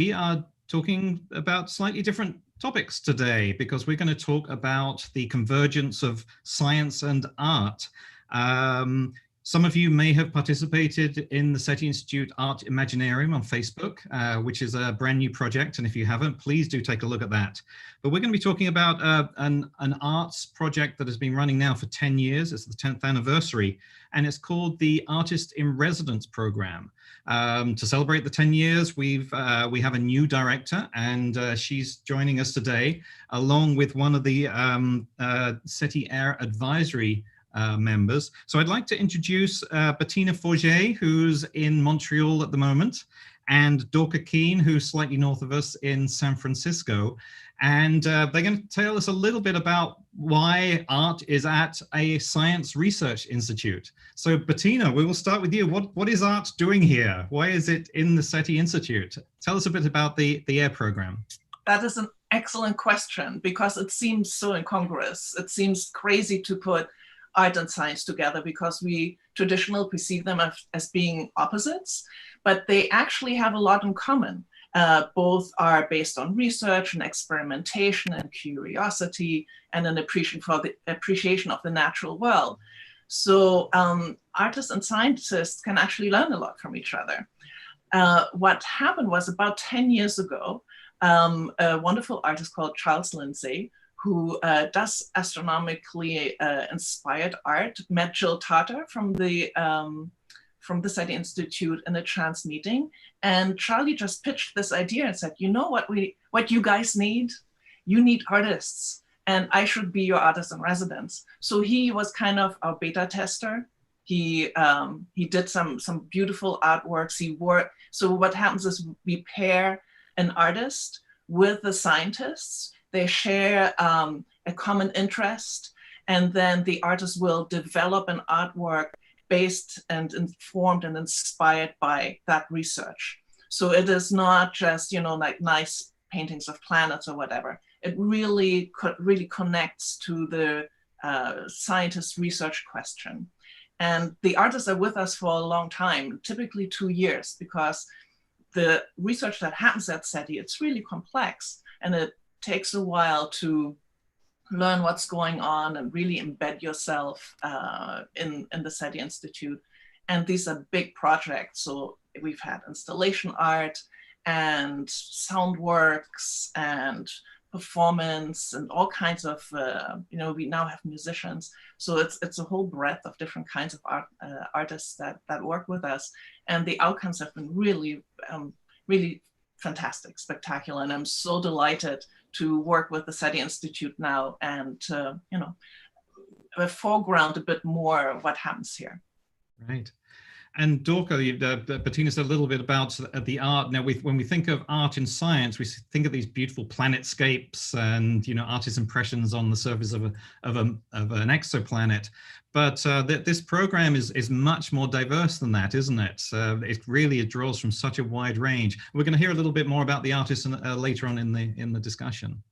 we are talking about slightly different topics today because we're going to talk about the convergence of science and art. Some of you may have participated in the SETI Institute Art Imaginarium on Facebook, which is a brand new project. And if you haven't, please do take a look at that. But we're going to be talking about an arts project that has been running now for 10 years. It's the 10th anniversary, and it's called the Artist-in-Residence program. To celebrate the 10 years, we have a new director, and she's joining us today, along with one of the SETI AIR Advisory members. So I'd like to introduce Bettina Forget, who's in Montreal at the moment, and Dorka Keehn, who's slightly north of us in San Francisco. And they're going to tell us a little bit about why art is at a science research institute. So Bettina, we will start with you. What is art doing here? Why is it in the SETI Institute? Tell us a bit about the AIR program. That is an excellent question, because it seems so incongruous. It seems crazy to put art and science together because we traditionally perceive them as being opposites, but they actually have a lot in common. Both are based on research and experimentation and curiosity and an appreciation of the natural world. So artists and scientists can actually learn a lot from each other. What happened was about 10 years ago, a wonderful artist called Charles Lindsay, who does astronomically inspired art, met Jill Tarter from the SETI Institute in a chance meeting. And Charlie just pitched this idea and said, you know what you guys need? You need artists, and I should be your artist in residence. So he was kind of our beta tester. He did some beautiful artworks. So what happens is we pair an artist with the scientists. They share a common interest, and then the artist will develop an artwork based and informed and inspired by that research. So it is not just, like nice paintings of planets or whatever. It really connects to the scientist research question. And the artists are with us for a long time, typically 2 years, because the research that happens at SETI, it's really complex, and it takes a while to learn what's going on and really embed yourself in the SETI Institute. And these are big projects. So we've had installation art and sound works and performance and all kinds of, we now have musicians. So it's a whole breadth of different kinds of artists that work with us. And the outcomes have been really, really fantastic, spectacular. And I'm so delighted to work with the SETI Institute now and foreground a bit more of what happens here. Right. And Dorka, Bettina said a little bit about the art. Now, when we think of art in science, we think of these beautiful planetscapes and artists' impressions on the surface of an exoplanet. But this program is much more diverse than that, isn't it? It really draws from such a wide range. We're going to hear a little bit more about the artists later on in the discussion.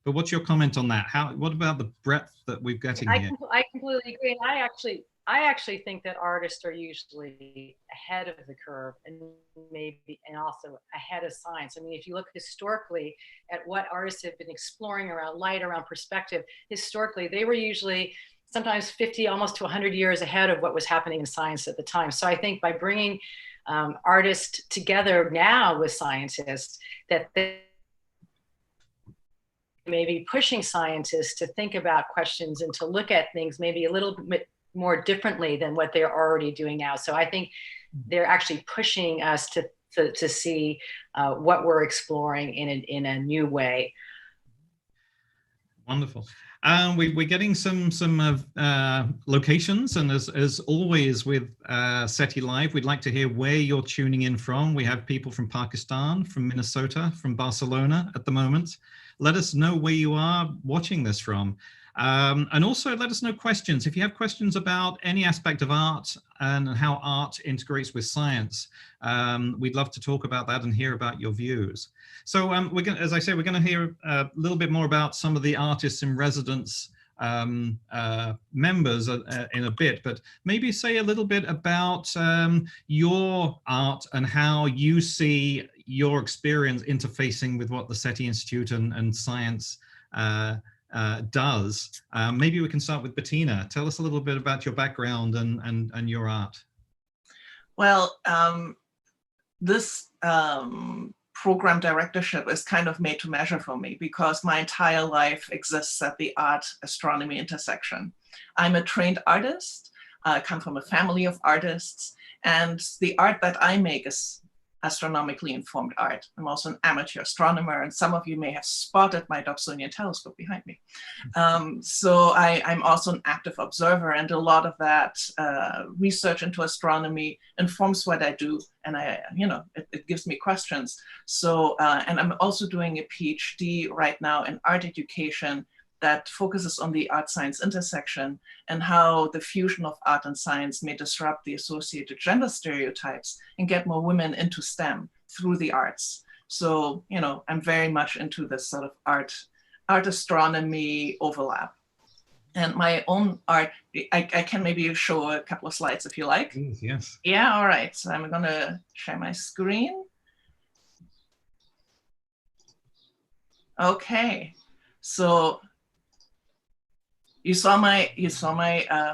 But what's your comment on that? What about the breadth that we're getting here? I completely agree, and I actually think that artists are usually ahead of the curve and also ahead of science. I mean, if you look historically at what artists have been exploring around light, around perspective, historically, they were usually sometimes 50, almost to 100 years ahead of what was happening in science at the time. So I think by bringing artists together now with scientists, that they may be pushing scientists to think about questions and to look at things maybe a little bit more differently than what they're already doing now. So I think they're actually pushing us to see what we're exploring in a new way. Wonderful. We're getting some locations, and as always with SETI Live, we'd like to hear where you're tuning in from. We have people from Pakistan, from Minnesota, from Barcelona at the moment. Let us know where you are watching this from. And also let us know questions. If you have questions about any aspect of art and how art integrates with science, we'd love to talk about that and hear about your views. So we're going, as I say, we're going to hear a little bit more about some of the artists in residence members in a bit, but maybe say a little bit about your art and how you see your experience interfacing with what the SETI Institute and science does. Maybe we can start with Bettina. Tell us a little bit about your background and your art. Well, this program directorship is kind of made to measure for me because my entire life exists at the art-astronomy intersection. I'm a trained artist. I come from a family of artists, and the art that I make is astronomically informed art. I'm also an amateur astronomer, and some of you may have spotted my Dobsonian telescope behind me. So I'm also an active observer, and a lot of that research into astronomy informs what I do, and it gives me questions. So, and I'm also doing a PhD right now in art education that focuses on the art-science intersection and how the fusion of art and science may disrupt the associated gender stereotypes and get more women into STEM through the arts. So, I'm very much into this sort of art astronomy overlap. And my own art, I can maybe show a couple of slides if you like. Please, yes. Yeah, all right. So I'm gonna share my screen. Okay, so you saw my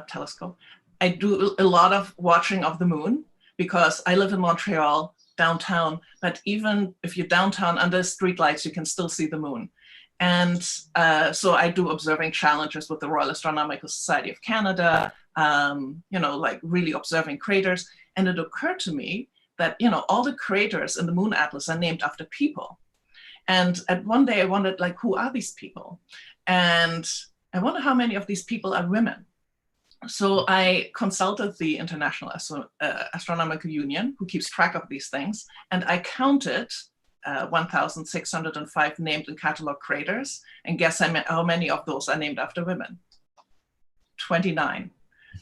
telescope. I do a lot of watching of the moon because I live in Montreal, downtown, but even if you're downtown under streetlights, you can still see the moon. And so I do observing challenges with the Royal Astronomical Society of Canada, like really observing craters. And it occurred to me that, all the craters in the Moon Atlas are named after people. And at one day I wondered, like, who are these people? And I wonder how many of these people are women. So I consulted the International Astronomical Union, who keeps track of these things, and I counted 1,605 named and catalog craters, and guess how many of those are named after women? 29.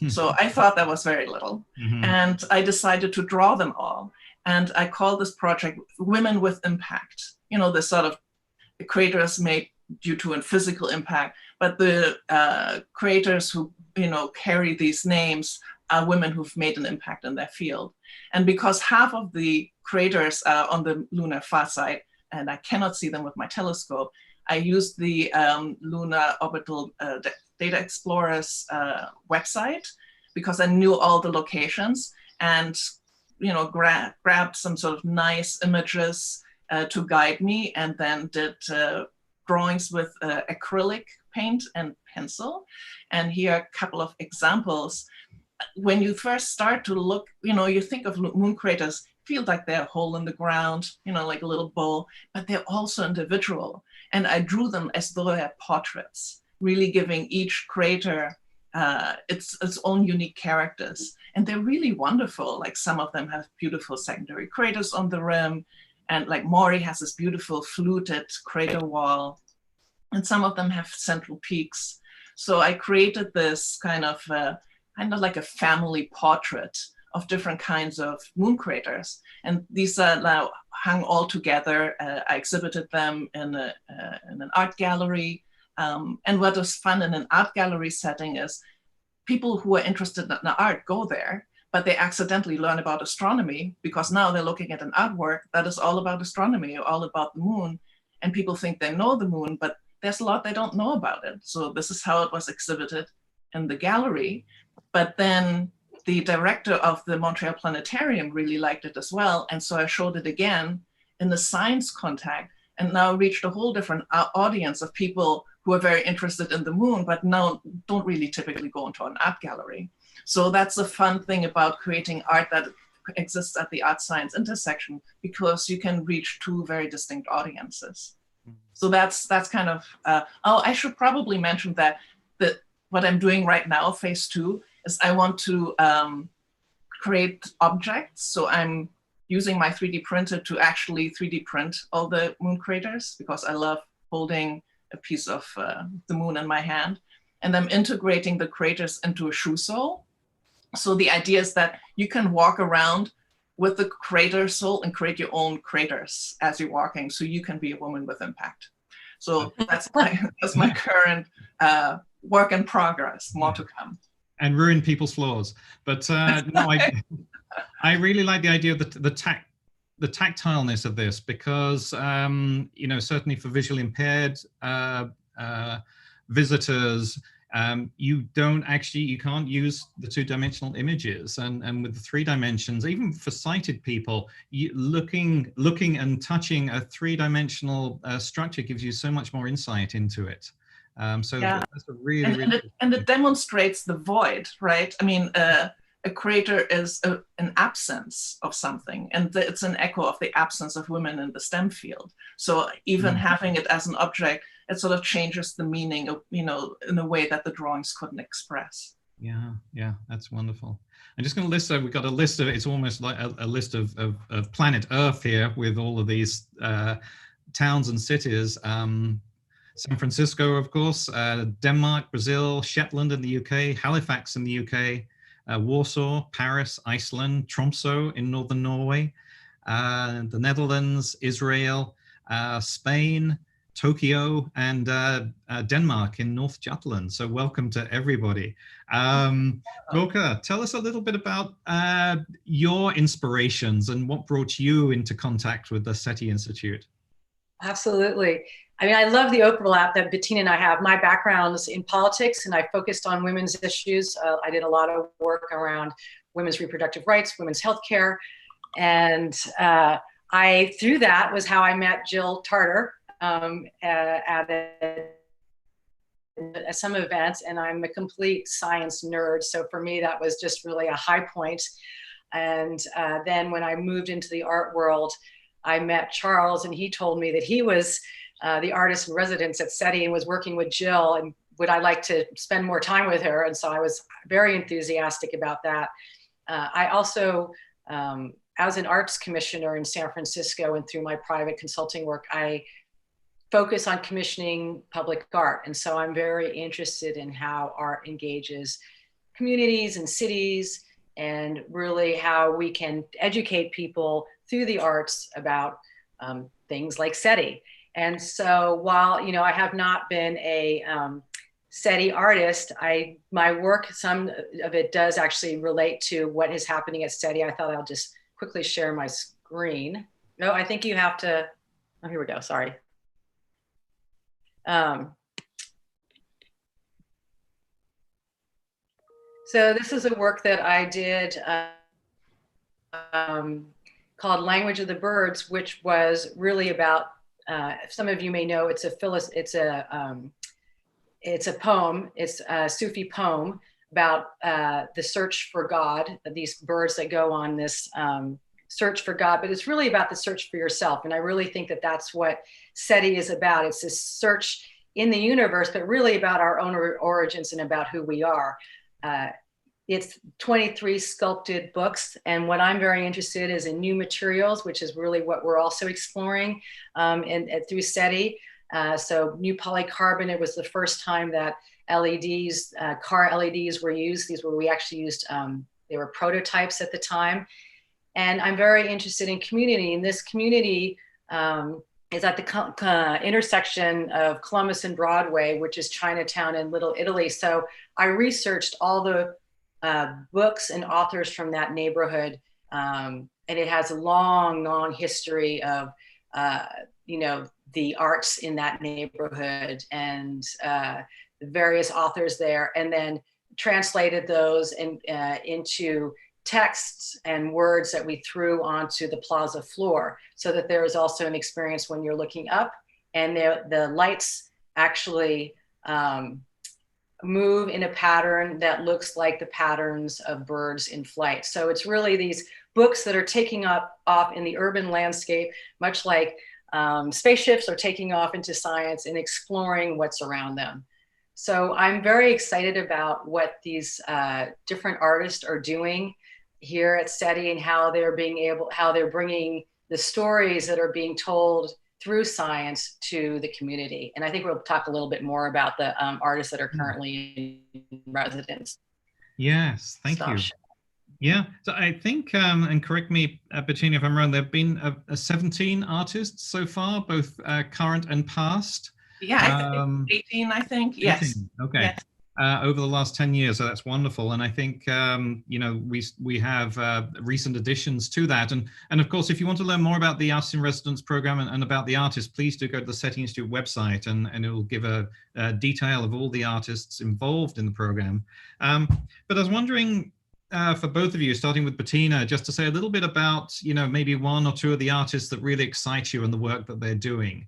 So I thought that was very little, and I decided to draw them all, and I call this project Women with Impact. The sort of craters made due to a physical impact, but the creators who carry these names are women who've made an impact in their field. And because half of the craters are on the lunar far side, and I cannot see them with my telescope, I used the Lunar Orbital Data Explorer's website because I knew all the locations and grabbed some sort of nice images to guide me, and then did drawings with acrylic paint and pencil. And here are a couple of examples. When you first start to look, you think of moon craters, feel like they're a hole in the ground, like a little bowl, but they're also individual. And I drew them as though they're portraits, really giving each crater its own unique characters. And they're really wonderful. Like some of them have beautiful secondary craters on the rim, and like Maury has this beautiful fluted crater wall, and some of them have central peaks. So I created this kind of like a family portrait of different kinds of moon craters. And these are now hung all together. I exhibited them in an art gallery. And what was fun in an art gallery setting is people who are interested in art go there, but they accidentally learn about astronomy because now they're looking at an artwork that is all about astronomy, all about the moon. And people think they know the moon, but there's a lot they don't know about it. So this is how it was exhibited in the gallery. But then the director of the Montreal Planetarium really liked it as well. And so I showed it again in the science contact, and now reached a whole different audience of people who are very interested in the moon, but now don't really typically go into an art gallery. So that's the fun thing about creating art that exists at the art-science intersection, because you can reach two very distinct audiences. So that's kind of, I should probably mention that what I'm doing right now, phase 2, is I want to create objects. So I'm using my 3D printer to actually 3D print all the moon craters, because I love holding a piece of the moon in my hand. And I'm integrating the craters into a shoe sole. So the idea is that you can walk around with the crater sole and create your own craters as you're walking, so you can be a woman with impact. So that's my current work in progress, more to come. And ruin people's floors. But no, I really like the idea of the the tactileness of this, because you know, certainly for visually impaired visitors, you can't use the two-dimensional images, and with the 3 dimensions, even for sighted people, looking and touching a 3-dimensional structure gives you so much more insight into it. So yeah. that's a really, and it demonstrates the void, right? I mean, a crater is an absence of something, and it's an echo of the absence of women in the STEM field. So even having it as an object, it sort of changes the meaning of, you know, in a way that the drawings couldn't express. Yeah, that's wonderful. I'm just going to list, we've got a list of, it's almost like a list of planet Earth here with all of these towns and cities. San Francisco, of course, Denmark, Brazil, Shetland in the UK, Halifax in the UK, Warsaw, Paris, Iceland, Tromsø in northern Norway, the Netherlands, Israel, Spain, Tokyo, and Denmark in North Jutland. So welcome to everybody. Dorka, tell us a little bit about your inspirations and what brought you into contact with the SETI Institute. Absolutely. I mean, I love the overlap that Bettina and I have. My background is in politics, and I focused on women's issues. I did a lot of work around women's reproductive rights, women's healthcare, and through that was how I met Jill Tarter at some events, and I'm a complete science nerd. So for me, that was just really a high point. And then when I moved into the art world, I met Charles, and he told me that he was the artist in residence at SETI and was working with Jill, and would I like to spend more time with her? And so I was very enthusiastic about that. I also, as an arts commissioner in San Francisco and through my private consulting work, I focus on commissioning public art. And so I'm very interested in how art engages communities and cities, and really how we can educate people through the arts about things like SETI. And so while, you know, I have not been a SETI artist, my work, some of it does actually relate to what is happening at SETI. I thought I'll just quickly share my screen. No, I think you have to, oh, here we go, sorry. So this is a work that I did called Language of the Birds, which was really about, some of you may know, it's a poem, it's a Sufi poem about the search for God, these birds that go on this search for God, but it's really about the search for yourself. And I really think that that's what SETI is about. It's this search in the universe, but really about our own origins and about who we are. It's 23 sculpted books. And what I'm very interested in is in new materials, which is really what we're also exploring through SETI. So new polycarbonate was the first time that LEDs, car LEDs were used. These were, we actually used, they were prototypes at the time. And I'm very interested in community. And this community is at the intersection of Columbus and Broadway, which is Chinatown and Little Italy. So I researched all the books and authors from that neighborhood. And it has a long, long history of, you know, the arts in that neighborhood and the various authors there, and then translated those into texts and words that we threw onto the plaza floor, so that there is also an experience when you're looking up and the lights actually move in a pattern that looks like the patterns of birds in flight. So it's really these books that are taking off in the urban landscape, much like spaceships are taking off into science and exploring what's around them. So I'm very excited about what these different artists are doing here at SETI and how they're bringing the stories that are being told through science to the community. And I think we'll talk a little bit more about the artists that are currently in residence. Yes, thank you. Yeah, so I think, and correct me, Bettina, if I'm wrong, there have been 17 artists so far, both current and past. Yeah, 18, I think. 18. Yes. Okay. Yes. over the last 10 years. So that's wonderful. And I think, you know, we have recent additions to that. And of course, if you want to learn more about the Artists in Residence program and about the artists, please do go to the SETI Institute website, and it will give a detail of all the artists involved in the program. But I was wondering, for both of you, starting with Bettina, just to say a little bit about, you know, maybe one or two of the artists that really excite you and the work that they're doing,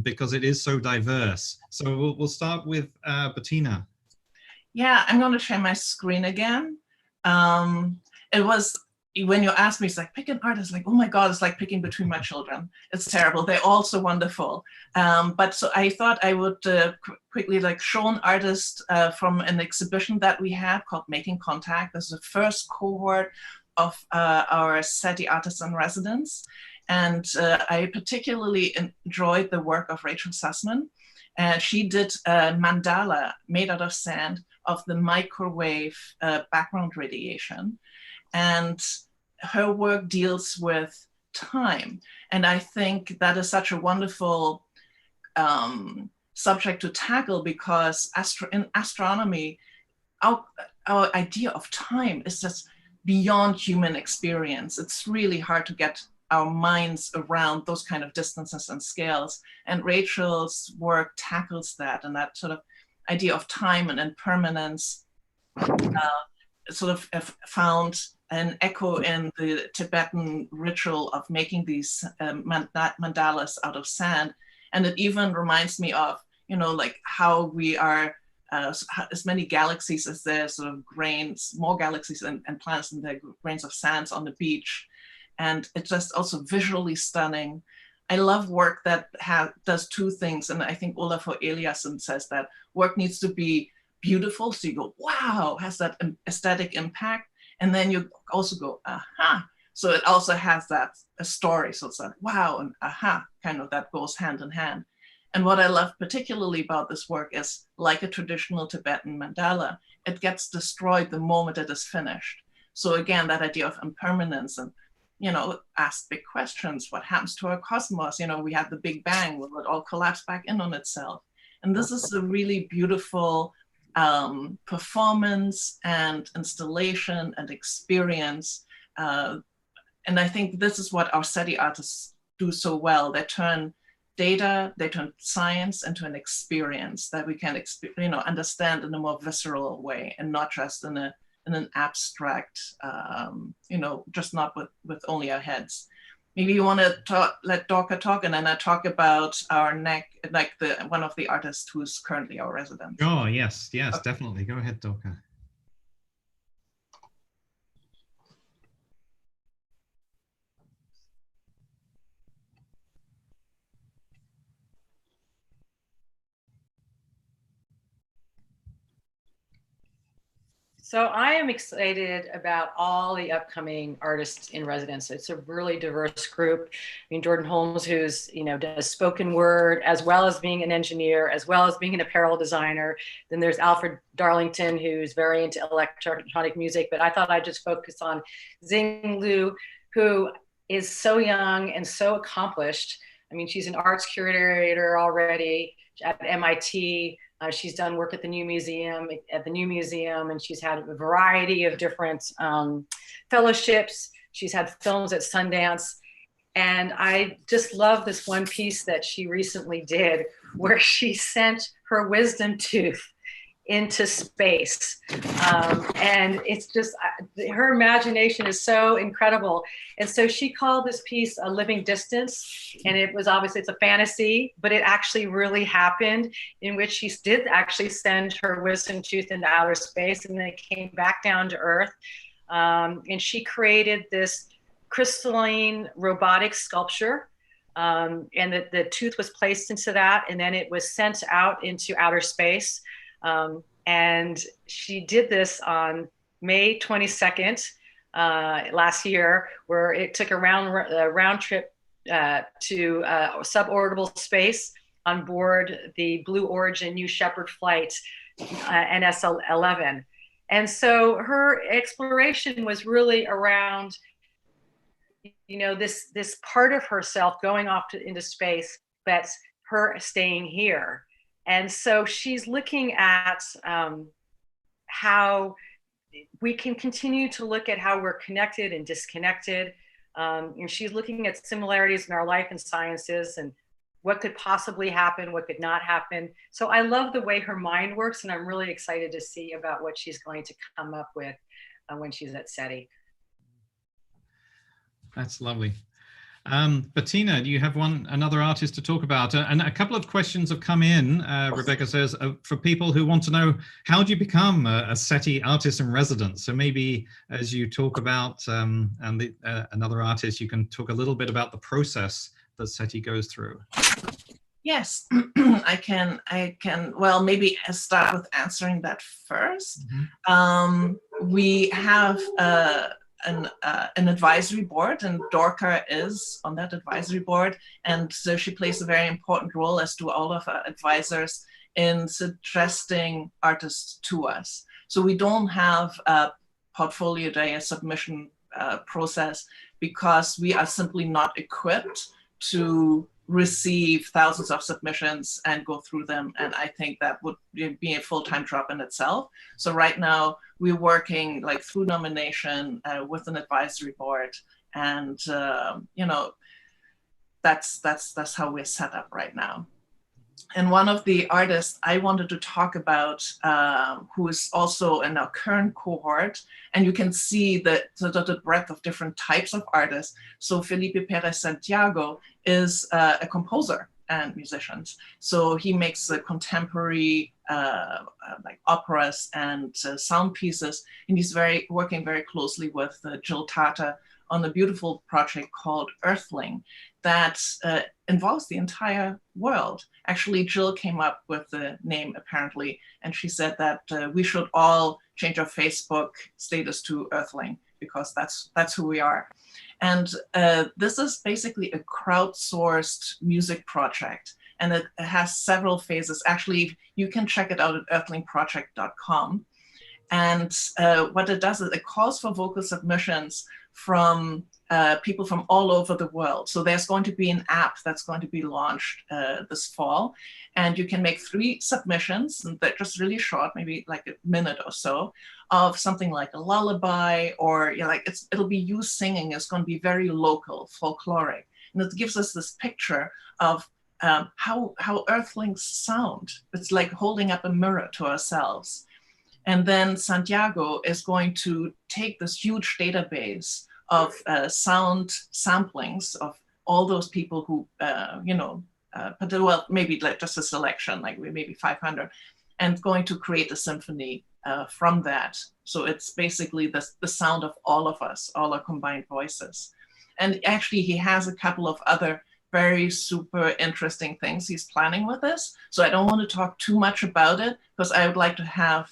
because it is so diverse. So we'll start with Bettina. Yeah, I'm going to share my screen again. It was, when you asked me, it's like, pick an artist, like, oh my God, it's like picking between my children. It's terrible. They're all so wonderful. But so I thought I would quickly like show an artist from an exhibition that we had called Making Contact. This is the first cohort of our SETI Artists-in-Residence. And I particularly enjoyed the work of Rachel Sussman. And she did a mandala made out of sand of the microwave background radiation. And her work deals with time. And I think that is such a wonderful subject to tackle, because in astronomy, our idea of time is just beyond human experience. It's really hard to get our minds around those kind of distances and scales. And Rachel's work tackles that, and that sort of idea of time and impermanence sort of found an echo in the Tibetan ritual of making these mandalas out of sand. And it even reminds me of, you know, like how we are as many galaxies as there's sort of grains, more galaxies and planets than the grains of sands on the beach. And it's just also visually stunning. I love work that does two things. And I think Olafur Eliasson says that work needs to be beautiful. So you go, wow, has that aesthetic impact. And then you also go, aha. So it also has that a story. So it's like, wow, and aha, kind of that goes hand in hand. And what I love particularly about this work is, like a traditional Tibetan mandala, it gets destroyed the moment it is finished. So again, that idea of impermanence, and, you know, ask big questions. What happens to our cosmos? You know, we had the Big Bang, will it all collapse back in on itself? And this is a really beautiful performance and installation and experience. And I think this is what our SETI artists do so well. They turn data, they turn science into an experience that we can understand in a more visceral way, and not just in an abstract, just not with only our heads. Maybe you want to let Dorka talk, and then I talk about one of the artists who's currently our resident. Oh, yes, okay. Okay. Definitely. Go ahead, Dorka. So I am excited about all the upcoming artists in residence. It's a really diverse group. I mean, Jordan Holmes, who's, does spoken word, as well as being an engineer, as well as being an apparel designer. Then there's Alfred Darlington, who's very into electronic music, but I thought I'd just focus on Xing Liu, who is so young and so accomplished. I mean, she's an arts curator already at MIT. She's done work at the New Museum, and she's had a variety of different fellowships. She's had films at Sundance. And I just love this one piece that she recently did, where she sent her wisdom tooth into space. And it's just, her imagination is so incredible. And so she called this piece A Living Distance. And it was obviously, it's a fantasy, but it actually really happened, in which she did actually send her wisdom tooth into outer space, and then it came back down to Earth. And she created this crystalline robotic sculpture. And the tooth was placed into that, and then it was sent out into outer space. And she did this on May 22nd last year, where it took a round trip to suborbital space on board the Blue Origin New Shepard flight, NS-11. And so her exploration was really around, this part of herself going off into space, but her staying here. And so she's looking at how we can continue to look at how we're connected and disconnected. And she's looking at similarities in our life and sciences and what could possibly happen, what could not happen. So I love the way her mind works, and I'm really excited to see about what she's going to come up with when she's at SETI. That's lovely. Bettina, do you have another artist to talk about? And a couple of questions have come in. Rebecca says, for people who want to know, how do you become a SETI Artist-in-Residence? So maybe as you talk about another artist, you can talk a little bit about the process that SETI goes through. Yes, I can, well, maybe I'll start with answering that first. We have an advisory board, and Dorka is on that advisory board, and so she plays a very important role, as do all of our advisors, in suggesting artists to us. So we don't have a portfolio day, a submission process, because we are simply not equipped to receive thousands of submissions and go through them. And I think that would be a full-time job in itself. So right now we're working like through nomination with an advisory board. And, you know, that's how we're set up right now. And one of the artists I wanted to talk about, who is also in our current cohort, and you can see the breadth of different types of artists. So Felipe Perez Santiago is a composer and musician. So he makes contemporary like operas and sound pieces, and he's working very closely with Jill Tata on a beautiful project called Earthling that involves the entire world. Actually, Jill came up with the name apparently, and she said that we should all change our Facebook status to Earthling, because that's who we are. And this is basically a crowdsourced music project, and it has several phases. Actually, you can check it out at earthlingproject.com. And what it does is it calls for vocal submissions from people from all over the world. So there's going to be an app that's going to be launched this fall, and you can make 3 submissions, and they're just really short, maybe like a minute or so, of something like a lullaby, or like it'll be you singing. It's going to be very local, folkloric, and it gives us this picture of how Earthlings sound. It's like holding up a mirror to ourselves. And then Santiago is going to take this huge database of sound samplings of all those people who, you know, well, maybe like just a selection, like maybe 500, and going to create a symphony from that. So it's basically the sound of all of us, all our combined voices. And actually, he has a couple of other very super interesting things he's planning with this. So I don't want to talk too much about it, because I would like to have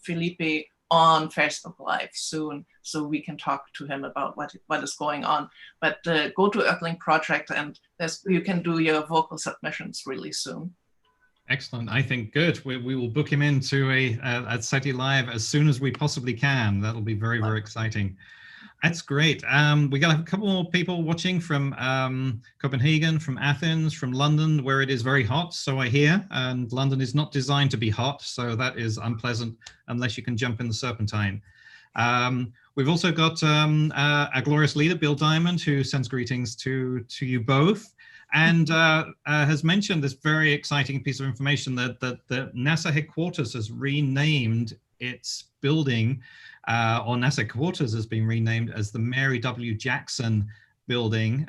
Felipe on Facebook Live soon, so we can talk to him about what is going on. But go to Earthling Project, and you can do your vocal submissions really soon. Excellent. I think good. We will book him into at SETI Live as soon as we possibly can. That'll be very, very exciting. That's great. We got a couple more people watching from Copenhagen, from Athens, from London, where it is very hot, so I hear, and London is not designed to be hot, so that is unpleasant unless you can jump in the Serpentine. We've also got our glorious leader, Bill Diamond, who sends greetings to you both, and has mentioned this very exciting piece of information that the NASA headquarters has renamed its building, or NASA headquarters has been renamed as the Mary W. Jackson Building,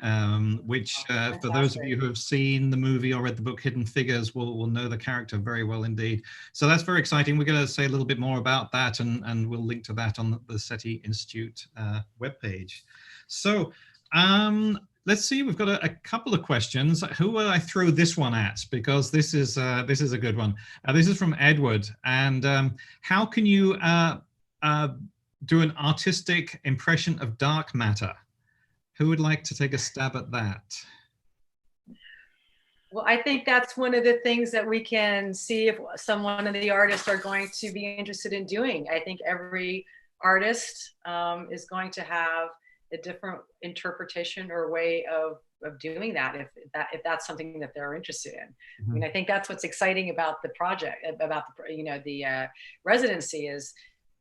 which for those of you who have seen the movie or read the book Hidden Figures will know the character very well indeed. So that's very exciting. We're going to say a little bit more about that, and we'll link to that on the SETI Institute webpage. So let's see, we've got a couple of questions. Who will I throw this one at? Because this is a good one. This is from Edward, and how can you do an artistic impression of dark matter? Who would like to take a stab at that? Well, I think that's one of the things that we can see if one of the artists are going to be interested in doing. I think every artist is going to have a different interpretation or way of doing that if that's something that they're interested in. Mm-hmm. I mean, I think that's what's exciting about the project, about the residency, is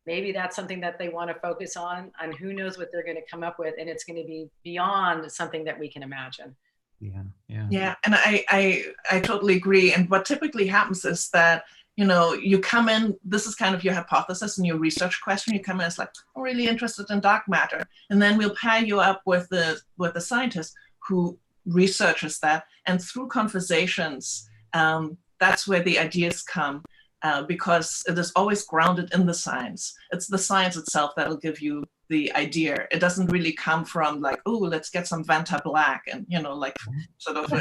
maybe that's something that they want to focus on, and who knows what they're going to come up with, and it's going to be beyond something that we can imagine. Yeah, and I totally agree. And what typically happens is that, you know, you come in, this is kind of your hypothesis and your research question. You come in, it's like, I'm really interested in dark matter. And then we'll pair you up with the scientist who researches that. And through conversations, that's where the ideas come, because it is always grounded in the science. It's the science itself that'll give you the idea. It doesn't really come from like, oh, let's get some Vanta black and, you know, like sort of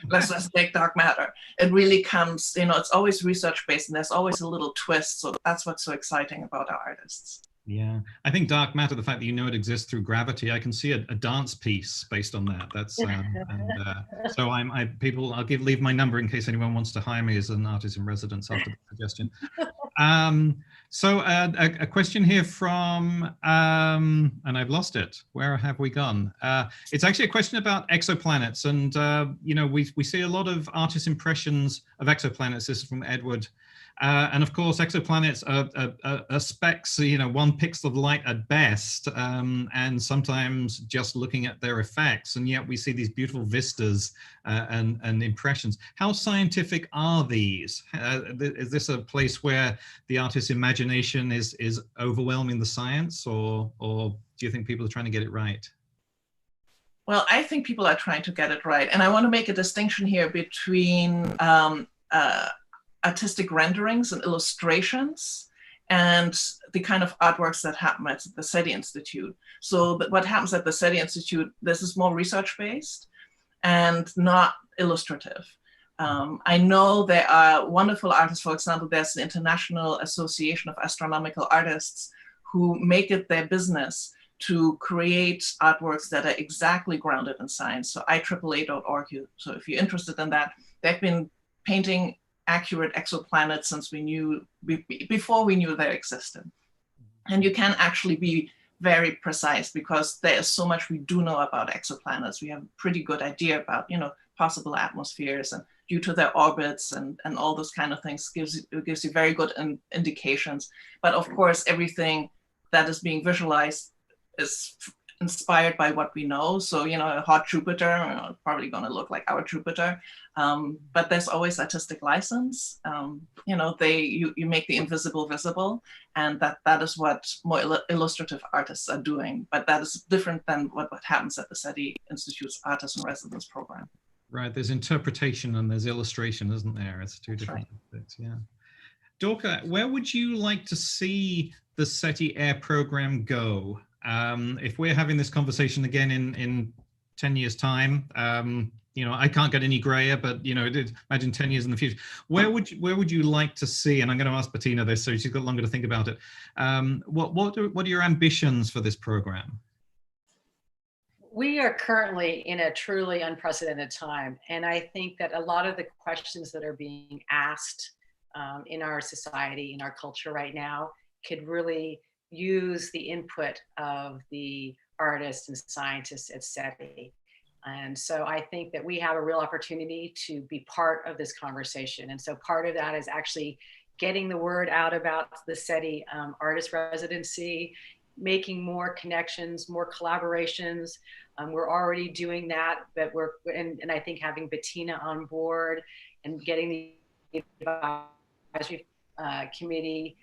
let's take dark matter. It really comes, you know, it's always research based, and there's always a little twist. So that's what's so exciting about our artists. Yeah, I think dark matter, the fact that you know it exists through gravity, I can see a dance piece based on that. That's so I'll leave my number in case anyone wants to hire me as an artist in residence after the suggestion. So a question here from, and I've lost it. Where have we gone? It's actually a question about exoplanets, and you know, we see a lot of artist impressions of exoplanets. This is from Edward. And of course, exoplanets are specks, you know, 1 pixel of light at best, and sometimes just looking at their effects. And yet we see these beautiful vistas and impressions. How scientific are these? Is this a place where the artist's imagination is overwhelming the science, or do you think people are trying to get it right? Well, I think people are trying to get it right. And I want to make a distinction here between artistic renderings and illustrations and the kind of artworks that happen at the SETI Institute. So what happens at the SETI Institute, this is more research-based and not illustrative. I know there are wonderful artists. For example, there's the International Association of Astronomical Artists who make it their business to create artworks that are exactly grounded in science. So IAAA.org, so if you're interested in that, they've been painting accurate exoplanets since before we knew they existed. And you can actually be very precise because there is so much we do know about exoplanets. We have a pretty good idea about, you know, possible atmospheres, and due to their orbits and all those kind of things gives you very good indications. But of course, everything that is being visualized is inspired by what we know. So, you know, a hot Jupiter, you know, probably going to look like our Jupiter. But there's always artistic license. You know, you make the invisible visible, and that is what more illustrative artists are doing. But that is different than what happens at the SETI Institute's Artist-in-Residence program. Right, there's interpretation and there's illustration, isn't there? It's two different aspects, yeah. Dorka, where would you like to see the SETI AIR program go? If we're having this conversation again in 10 years time, you know, I can't get any grayer, but you know, imagine 10 years in the future. Where would you like to see? And I'm going to ask Bettina this, so she's got longer to think about it. What are your ambitions for this program? We are currently in a truly unprecedented time, and I think that a lot of the questions that are being asked in our society, in our culture right now, could really use the input of the artists and scientists at SETI. And so I think that we have a real opportunity to be part of this conversation. And so part of that is actually getting the word out about the SETI Artist Residency, making more connections, more collaborations. We're already doing that, but and I think having Bettina on board and getting the advisory committee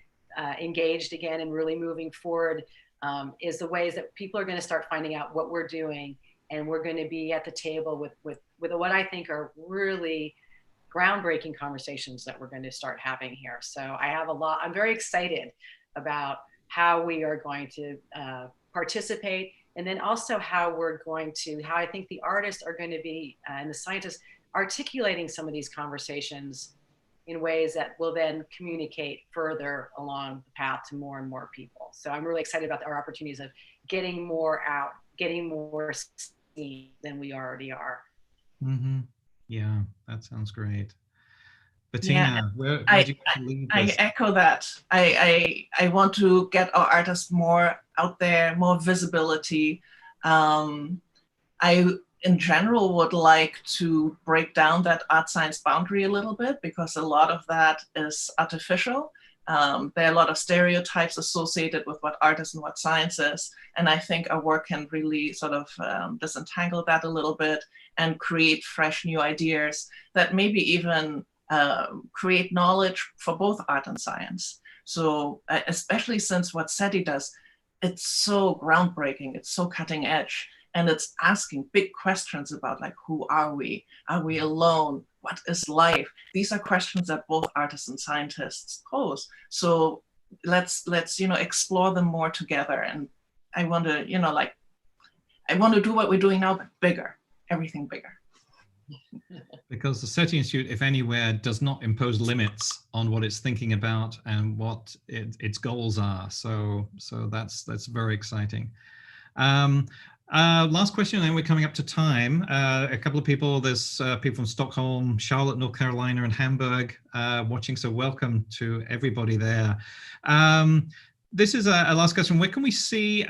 engaged again and really moving forward is the ways that people are going to start finding out what we're doing, and we're going to be at the table with what I think are really groundbreaking conversations that we're going to start having here. So I'm very excited about how we are going to participate, and then also how I think the artists are going to be and the scientists articulating some of these conversations in ways that will then communicate further along the path to more and more people. So I'm really excited about our opportunities of getting more out, getting more seen than we already are. Mm-hmm. Yeah, that sounds great. Bettina, where do you leave this? I echo that. I want to get our artists more out there, more visibility. I in general would like to break down that art-science boundary a little bit, because a lot of that is artificial. There are a lot of stereotypes associated with what art is and what science is. And I think our work can really sort of disentangle that a little bit and create fresh new ideas that maybe even create knowledge for both art and science. So especially since what SETI does, it's so groundbreaking, it's so cutting edge, and it's asking big questions about, like, who are we? Are we alone? What is life? These are questions that both artists and scientists pose. So let's explore them more together. And I want to, I want to do what we're doing now, but bigger, everything bigger. Because the SETI Institute, if anywhere, does not impose limits on what it's thinking about and what its goals are. So that's very exciting. Last question, and we're coming up to time. A couple of people, there's people from Stockholm, Charlotte, North Carolina, and Hamburg watching, so welcome to everybody there. This is a last question. Where can we see,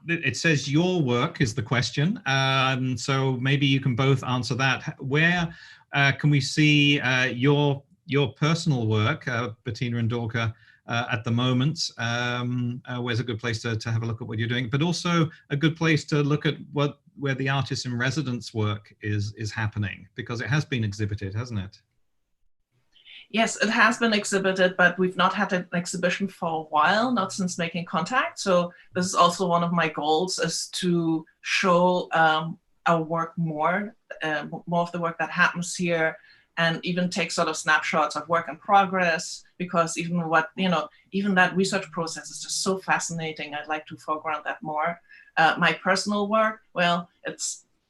it says your work is the question, so maybe you can both answer that. Where can we see your personal work, Bettina and Dorka, at the moment? Where's a good place to have a look at what you're doing, but also a good place to look at where the Artists-in-Residence work is happening, because it has been exhibited, hasn't it? Yes, it has been exhibited, but we've not had an exhibition for a while, not since Making Contact. So this is also one of my goals, is to show our work more of the work that happens here, and even take sort of snapshots of work in progress, because even that research process is just so fascinating. I'd like to foreground that more. My personal work, well,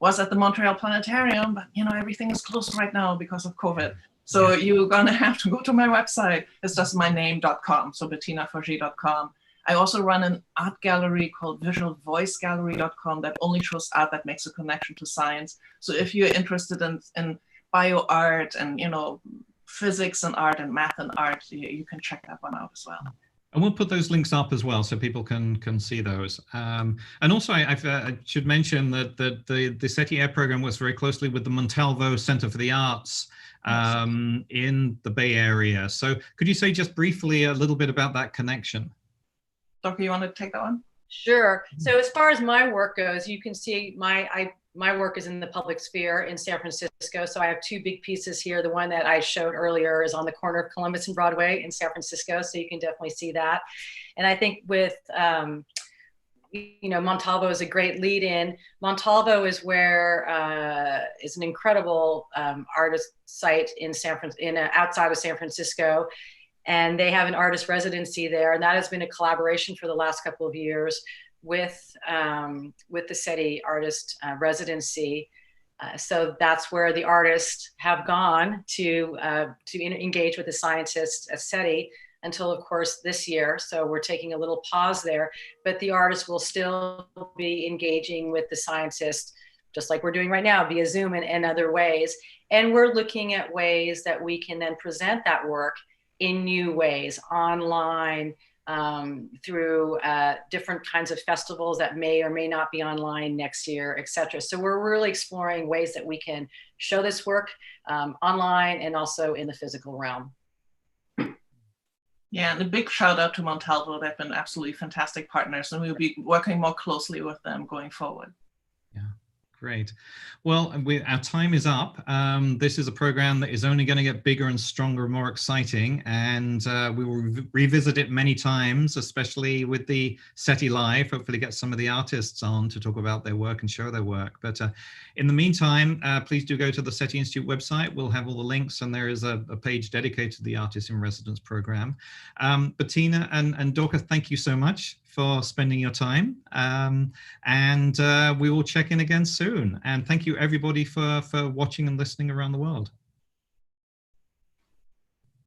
was at the Montreal Planetarium, but everything is closed right now because of COVID. So you're gonna have to go to my website. It's just my name.com, so bettinaforget.com. I also run an art gallery called visualvoicegallery.com that only shows art that makes a connection to science. So if you're interested in bio art and physics and art and math and art, you can check that one out as well. And we'll put those links up as well, so people can see those. And also, I should mention that the SETI AIR program works very closely with the Montalvo Center for the Arts in the Bay Area. So could you say just briefly a little bit about that connection? Dorka, you want to take that one? Sure. So as far as my work goes, you can see my work is in the public sphere in San Francisco. So I have two big pieces here. The one that I showed earlier is on the corner of Columbus and Broadway in San Francisco. So you can definitely see that. And I think with, Montalvo is a great lead in. Montalvo is where is an incredible artist site in outside of San Francisco. And they have an artist residency there. And that has been a collaboration for the last couple of years with the SETI Artist Residency. So that's where the artists have gone to engage with the scientists at SETI until, of course, this year. So we're taking a little pause there, but the artists will still be engaging with the scientists, just like we're doing right now via Zoom and other ways. And we're looking at ways that we can then present that work in new ways, online, through different kinds of festivals that may or may not be online next year, et cetera. So we're really exploring ways that we can show this work online and also in the physical realm. Yeah, and a big shout out to Montalvo. They've been absolutely fantastic partners, and we'll be working more closely with them going forward. Yeah. Great. Well, our time is up. This is a program that is only going to get bigger and stronger and more exciting, and we will revisit it many times, especially with the SETI Live. Hopefully get some of the artists on to talk about their work and show their work. But in the meantime, please do go to the SETI Institute website. We'll have all the links, and there is a page dedicated to the Artists-in-Residence program. Bettina and Dorka, thank you so much for spending your time, and we will check in again soon. And thank you everybody for watching and listening around the world.